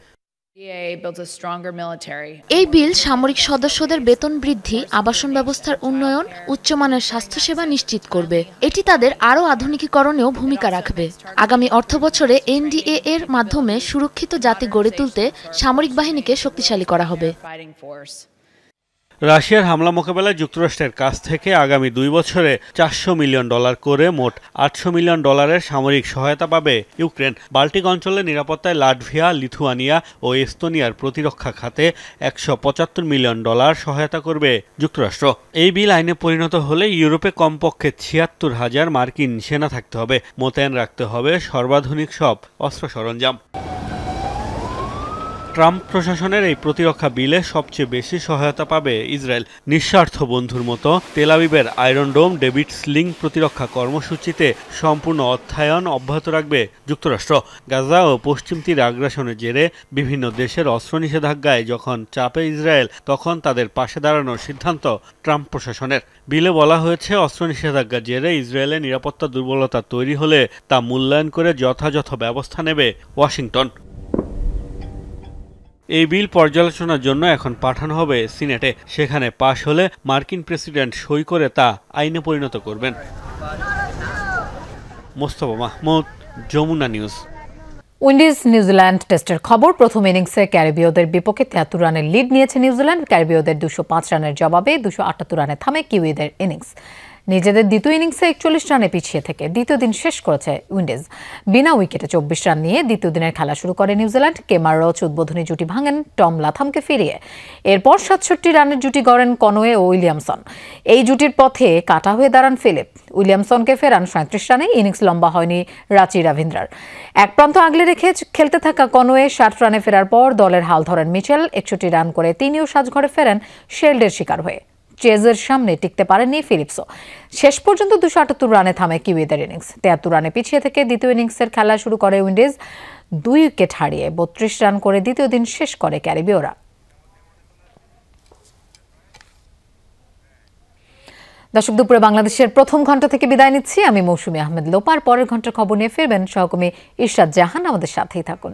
এই বিল সামরিক সদস্যদের বেতন বৃদ্ধি, আবাসন ব্যবস্থার উন্নয়ন, উচ্চমানের স্বাস্থ্যসেবা নিশ্চিত করবে। এটি তাদের আরও আধুনিকীকরণেও ভূমিকা রাখবে। আগামী অর্থবছরে NDAA এর মাধ্যমে সুরক্ষিত জাতি গড়ে তুলতে সামরিক বাহিনীকে শক্তিশালী করা হবে। রাশিয়ার হামলা মোকাবেলায় যুক্তরাষ্ট্রের কাছ থেকে আগামী 2 বছরে $400 মিলিয়ন করে মোট $800 মিলিয়ন সামরিক সহায়তা পাবে ইউক্রেন। বাল্টিক অঞ্চলের নিরাপত্তায় লাটভিয়া, লিথুয়ানিয়া ও এস্তোনিয়ার প্রতিরক্ষা খাতে $175 মিলিয়ন সহায়তা করবে যুক্তরাষ্ট্র। এই বিল আইনে পরিণত হলে ইউরোপে কমপক্ষে 76,000 মার্কিন সেনা থাকতে হবে, মোতায়েন রাখতে হবে সর্বাধুনিক সব অস্ত্র সরঞ্জাম। ট্রাম্প প্রশাসনের এই প্রতিরক্ষা বিলে সবচেয়ে বেশি সহায়তা পাবে ইসরায়েল। নিঃস্বার্থ বন্ধুর মতো তেল আবিবের আয়রন ডোম, ডেভিড স্লিং প্রতিরক্ষা কর্মসূচিতে সম্পূর্ণ অর্থায়ন অব্যাহত রাখবে যুক্তরাষ্ট্র। গাজা ও পশ্চিম তীর আগ্রাসনের জেরে বিভিন্ন দেশের অস্ত্র নিষেধাজ্ঞায় যখন চাপে ইসরায়েল, তখন তাদের পাশে দাঁড়ানোর সিদ্ধান্ত ট্রাম্প প্রশাসনের। বিলে বলা হয়েছে, অস্ত্র নিষেধাজ্ঞার জেরে ইসরায়েলের নিরাপত্তা দুর্বলতা তৈরি হলে তা মূল্যায়ন করে যথাযথ ব্যবস্থা নেবে ওয়াশিংটন। এই বিল পর্যালোচনার জন্য এখন পাঠানো হবে সিনেটে। সেখানে পাশ হলে মার্কিন প্রেসিডেন্ট সই করে তা আইনে পরিণত করবেন। Mostafa Mahmud, Jamuna news. Windies New Zealand টেস্টের খবর। প্রথম ইনিংসে ক্যারিবীয়দের বিপক্ষে 73 রানের লিড নিয়েছে নিউজিল্যান্ড। ক্যারিবীয়দের 205 রানের জবাবে 278 রানে থামে কিউইদের ইনিংস। নিজেদের দ্বিতীয় ইনিংসে 41 রানে পিছিয়ে থেকে দ্বিতীয় দিন শেষ করেছে উইন্ডিজ। বিনা উইকেটে 24 রান নিয়ে দ্বিতীয় দিনের খেলা শুরু করে নিউজিল্যান্ড। কেমার রোচ উদ্বোধনী জুটি ভাঙেন টম লাথামকে ফিরিয়ে। এরপর 67 রানের জুটি গড়েন কনওয়ে ও উইলিয়ামসন। এই জুটির পথে কাটা হয়ে দাঁড়ান ফিলিপ। উইলিয়ামসনকে ফেরান 37 রানে। ইনিংস লম্বা হয়নি রাচি রাভিন্দ্রার। এক প্রান্ত আগলে রেখে খেলতে থাকা কনওয়ে 60 রানে ফেরার পর দলের হাল ধরেন মিচেল। 61 রান করে তিনিও সাজঘরে ফেরেন শেল্ডের শিকার হয়ে। চেজের সামনে টিকতে পারেননি ফিলিপসও। শেষ পর্যন্ত 278 রানে থামে কিউইদের ইনিংস। 73 রানে পিছিয়ে থেকে দ্বিতীয় ইনিংসের খেলা শুরু করে উইন্ডিজ। 2 উইকেট হারিয়ে 32 রান করে দ্বিতীয় দিন শেষ করে ক্যারিবীয়রা। দর্শক, দুপুরে বাংলাদেশের প্রথম ঘন্টা থেকে বিদায় নিচ্ছি। আমি মৌসুমী আহমেদ লোপার। পরের ঘন্টার খবর নিয়ে ফিরবেন সহকর্মী ইরশাদ জাহান। আমাদের সাথেই থাকুন।